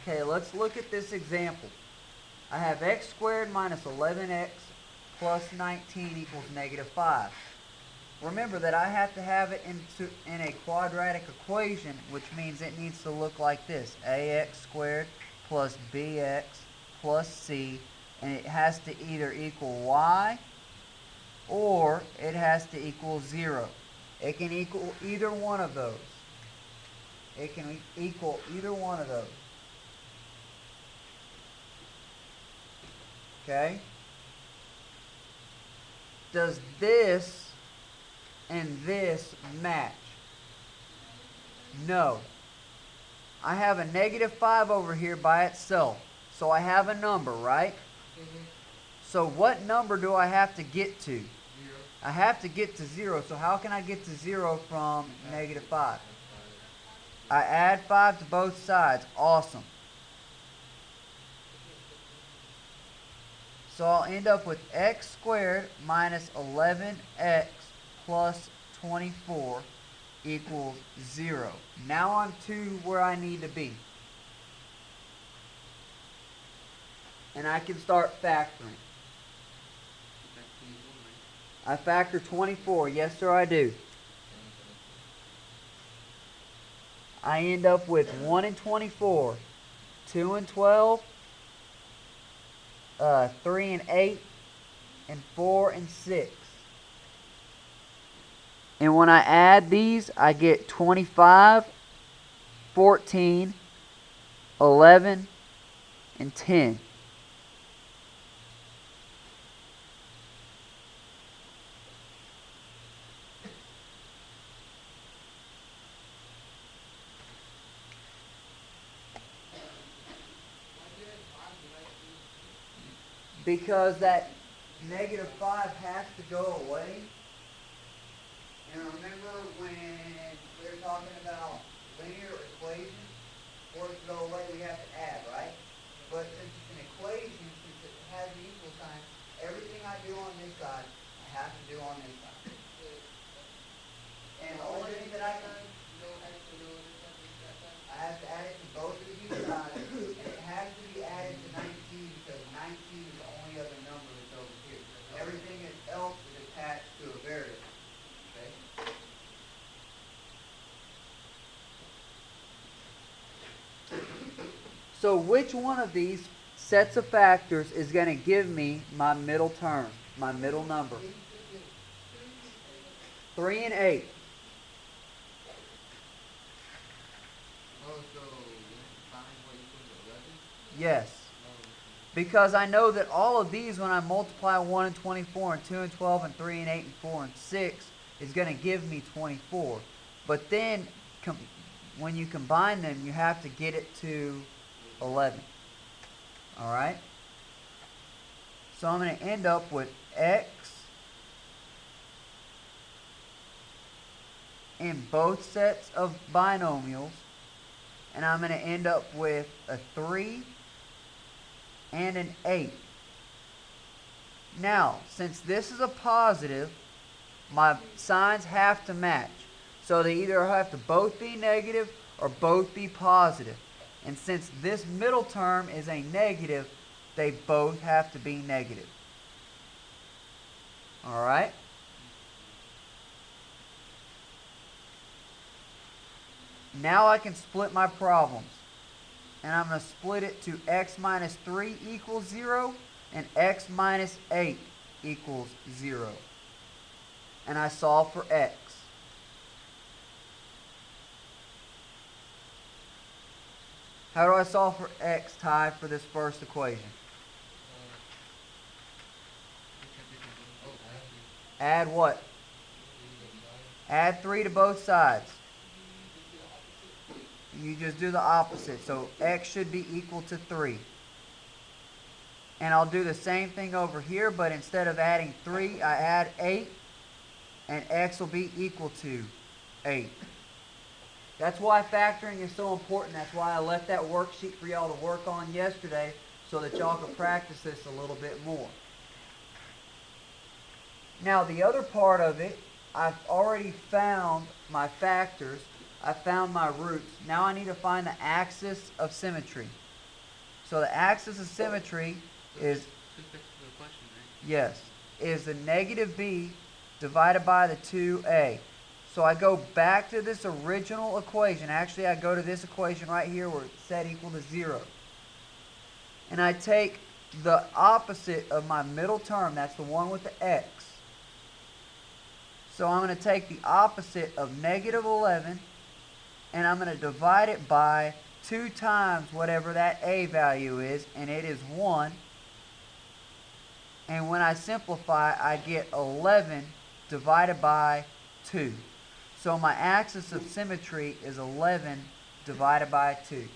Okay, let's look at this example. I have x squared minus 11x plus 19 equals negative 5. Remember that I have to have it in a quadratic equation, which means it needs to look like this. Ax squared plus bx plus c, and it has to either equal y or it has to equal 0. It can equal either one of those. It can equal either one of those. Okay? Does this and this match? No. I have a negative 5 over here by itself. So I have a number, right? So what number do I have to get to? 0. I have to get to 0. So how can I get to 0 from negative 5? I add 5 to both sides. Awesome. So I'll end up with x squared minus 11x plus 24 equals 0. Now I'm to where I need to be. And I can start factoring. I factor 24. Yes, sir, I do. I end up with 1 and 24, 2 and 12, 3 and 8, and 4 and 6. And when I add these, I get 25, 14, 11, and 10. Because that negative 5 has to go away. And remember when we were talking about linear equations, for it to go away we have to add, right? But since it's an equation, since it has an equal sign, everything I do on this side, I have to do on this side. And the only thing that I have to add it to both of these sides, and it has to be added to 19 because 19 is the only other number that's over here. Everything else is attached to a variable. So which one of these sets of factors is going to give me my middle term, my middle number? 3 and 8. Yes. Because I know that all of these, when I multiply 1 and 24 and 2 and 12 and 3 and 8 and 4 and 6, is going to give me 24. But then when you combine them, you have to get it to 11. Alright? So I'm going to end up with x in both sets of binomials. And I'm going to end up with a 3 and an 8. Now, since this is a positive, my signs have to match. So they either have to both be negative or both be positive. And since this middle term is a negative, they both have to be negative. Alright? Now I can split my problems. And I'm going to split it to x minus 3 equals 0 and x minus 8 equals 0. And I solve for x. How do I solve for x, Ty, for this first equation? Add what? Add 3 to both sides. You just do the opposite. So x should be equal to 3. And I'll do the same thing over here, but instead of adding 3, I add 8. And x will be equal to 8. That's why factoring is so important. That's why I left that worksheet for y'all to work on yesterday so that y'all could practice this a little bit more. Now the other part of it, I've already found my factors. I found my roots. Now I need to find the axis of symmetry. So the axis of symmetry is, yes, is the negative b divided by the 2a. So I go back to this original equation. Actually, I go to this equation right here where it's set equal to 0. And I take the opposite of my middle term. That's the one with the x. So I'm going to take the opposite of negative 11, and I'm going to divide it by 2 times whatever that a value is, and it is 1. And when I simplify, I get 11 divided by 2. So my axis of symmetry is 11 divided by 2.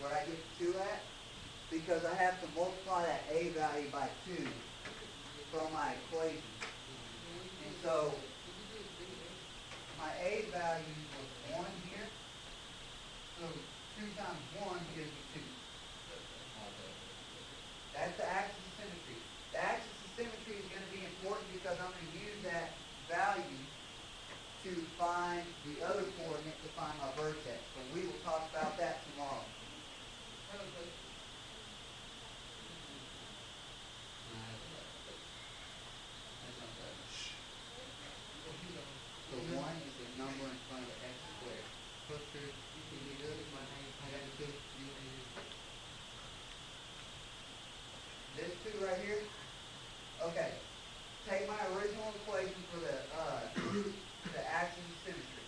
Where I get 2 at? Because I have to multiply that a value by 2 from my equation. And so my a value was 1 here. So 2 times 1 gives me 2. That's the axis of symmetry. The axis of symmetry is going to be important because I'm going to use that value to find the other coordinate to find my vertex. So we will talk about that tomorrow. So 1 is the number in front of the x squared. This 2 right here? Okay. Take my original equation for the axis of symmetry.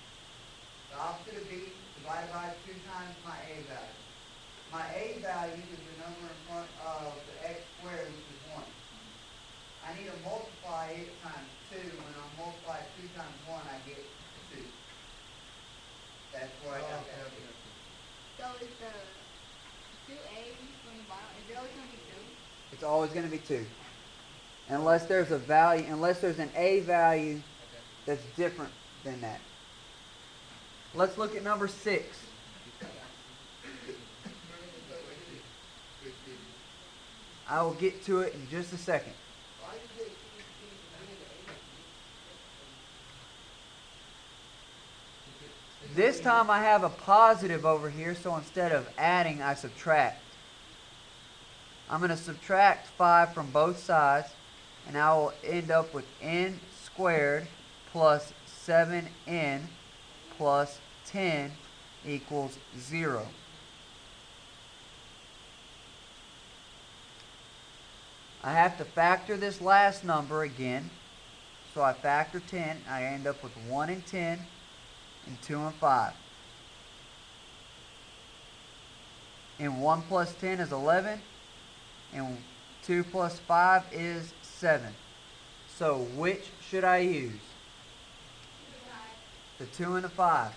The opposite of b divided by 2 times my a value. My a value is the number in front of the x squared, which is 1. I need to multiply it times 2. When I multiply 2 times 1, I get 2. That's where I got that. So is the 2a from the bottom, is it always going to be 2? It's always going to be 2. Unless there's a value, unless there's an a value that's different than that. Let's look at number 6. I will get to it in just a second. This time I have a positive over here, so instead of adding, I subtract. I'm going to subtract 5 from both sides, and I will end up with n squared plus 7n plus 10 equals 0. I have to factor this last number again. So I factor 10. I end up with 1 and 10 and 2 and 5. And 1 plus 10 is 11. And 2 plus 5 is 7. So which should I use? The 2 and the 5.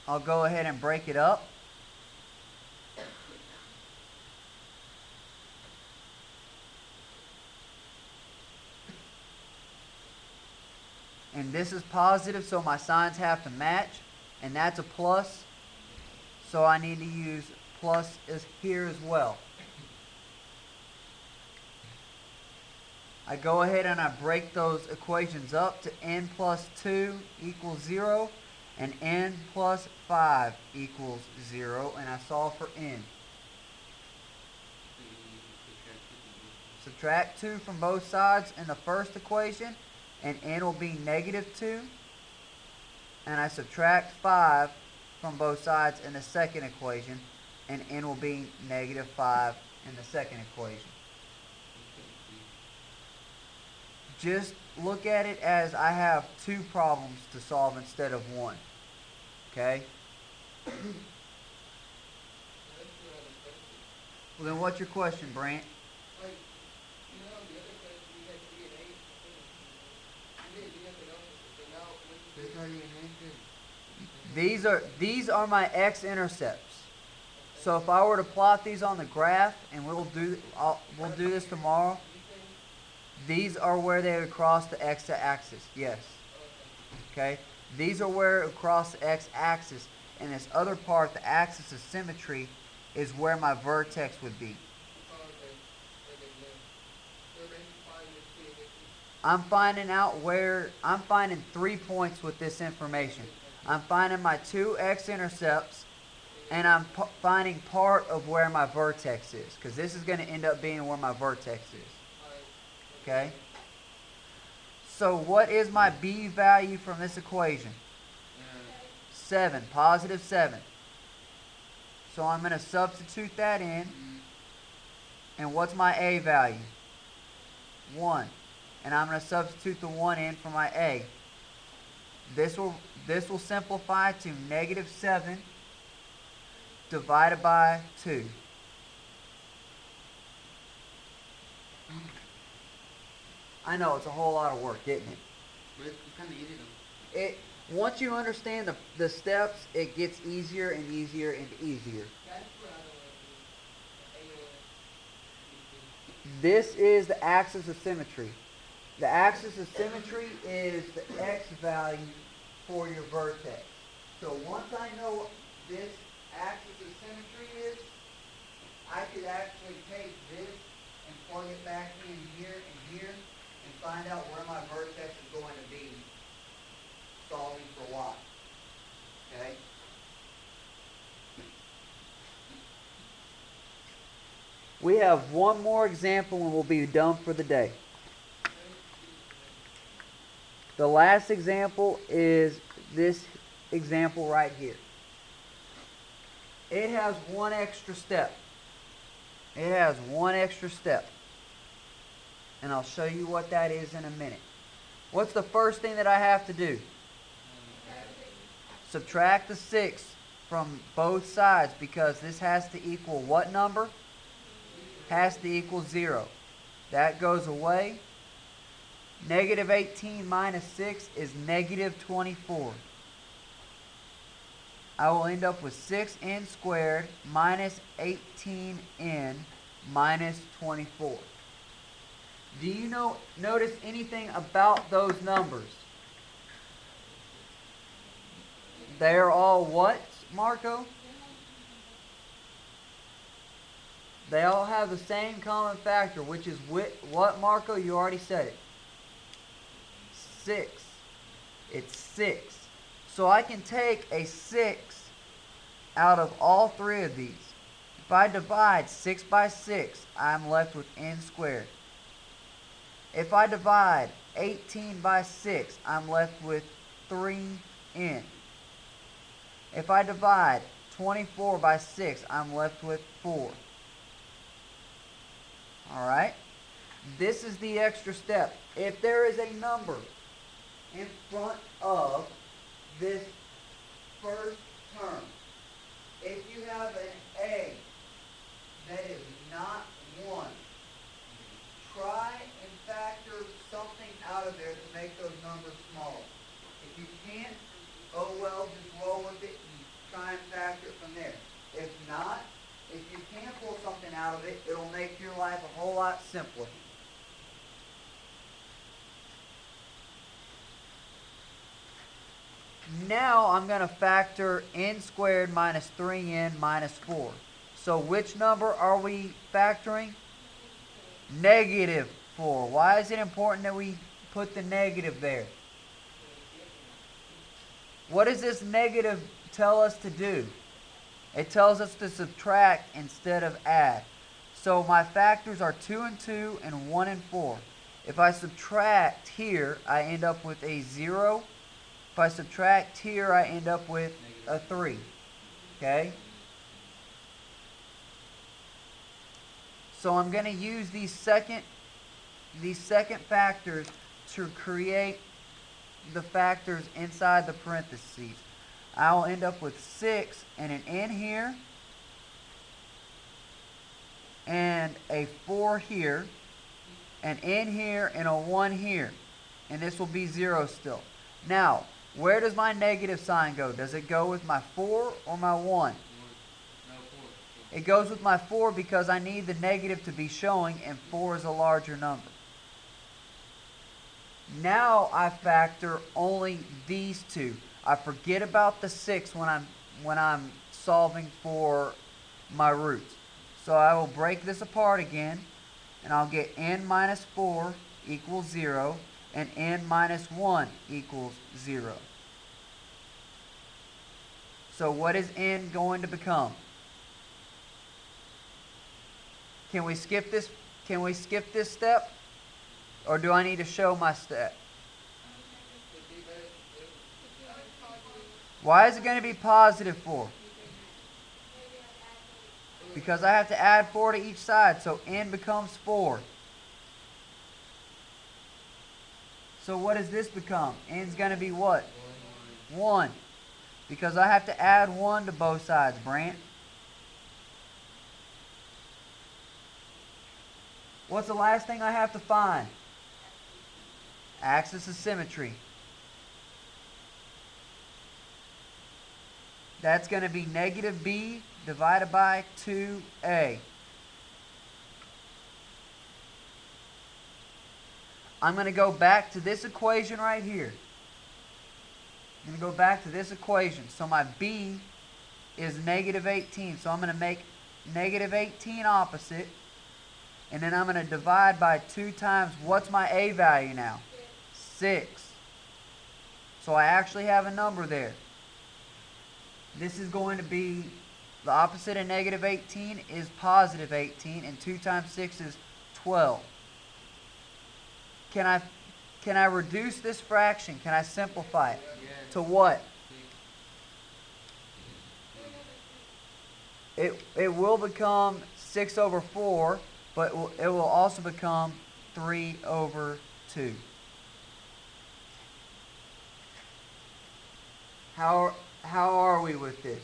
I'll go ahead and break it up. And this is positive, so my signs have to match. And that's a plus. So I need to use plus is here as well. I go ahead and I break those equations up to n plus 2 equals 0. And n plus 5 equals 0. And I solve for n. Subtract 2 from both sides in the first equation, and n will be negative 2. And I subtract 5 from both sides in the second equation, and n will be negative 5 in the second equation. Just look at it as I have 2 problems to solve instead of 1. Okay? Well, then what's your question, Brant? These are my x-intercepts. So if I were to plot these on the graph, and we'll do this tomorrow, These are where they would cross the x-axis. Yes. Okay? These are where it would cross the x-axis. And this other part, the axis of symmetry, is where my vertex would be. I'm finding 3 points with this information. I'm finding my two x-intercepts, and I'm finding part of where my vertex is, because this is going to end up being where my vertex is. Okay? So what is my b value from this equation? 7, positive 7. So I'm going to substitute that in. And what's my a value? 1. And I'm going to substitute the 1 in for my a. This will simplify to negative 7 divided by 2. I know, it's a whole lot of work, isn't it? But it's kind of easy though. Once you understand the steps, it gets easier and easier and easier. This is the axis of symmetry. The axis of symmetry is the x value for your vertex. So once I know what this axis of symmetry is, I could actually take this and plug it back in here and here and find out where my vertex is going to be solving for y. Okay? We have one more example and we'll be done for the day. The last example is this example right here. It has one extra step. It has one extra step. And I'll show you what that is in a minute. What's the first thing that I have to do? Subtract the 6 from both sides, because this has to equal what number? Has to equal 0. That goes away. Negative 18 minus 6 is negative 24. I will end up with 6n squared minus 18n minus 24. Do you notice anything about those numbers? They are all what, Marco? They all have the same common factor, which is what, Marco? You already said it. 6. It's 6. So I can take a 6 out of all three of these. If I divide 6 by 6, I'm left with n squared. If I divide 18 by 6, I'm left with 3n. If I divide 24 by 6, I'm left with 4. Alright? This is the extra step. If there is a number in front of this first term, if you have an a that is not 1, try and factor something out of there to make those numbers smaller. If you can't, oh well, just roll with it and try and factor it from there. If not, if you can pull something out of it, it'll make your life a whole lot simpler. Now I'm going to factor n squared minus 3n minus 4. So which number are we factoring? Negative 4. Why is it important that we put the negative there? What does this negative tell us to do? It tells us to subtract instead of add. So my factors are 2 and 2 and 1 and 4. If I subtract here, I end up with a 0. If I subtract here, I end up with a 3. Okay? So I'm going to use these second factors to create the factors inside the parentheses. I'll end up with 6 and an n here, and a 4 here, an n here, and a 1 here. And this will be 0 still. Now, where does my negative sign go? Does it go with my 4 or my 1? It goes with my 4 because I need the negative to be showing, and 4 is a larger number. Now I factor only these two. I forget about the 6 when I'm solving for my roots. So I will break this apart again, and I'll get n minus 4 equals 0, and n minus 1 equals 0. So what is n going to become? Can we skip this? Can we skip this step? Or do I need to show my step? Why is it going to be positive 4? Because I have to add 4 to each side, so n becomes 4. So what does this become? N's going to be what? 1. Because I have to add 1 to both sides, Brant. What's the last thing I have to find? Axis of symmetry. That's going to be negative b divided by 2a. I'm going to go back to this equation right here. I'm going to go back to this equation. So my b is negative 18. So I'm going to make negative 18 opposite. And then I'm going to divide by 2 times, what's my a value now? 6. So I actually have a number there. This is going to be, the opposite of negative 18 is positive 18, and 2 times 6 is 12. Can I reduce this fraction? Can I simplify it? To what? It will become 6 over 4, but it will also become 3 over 2. How are we with this?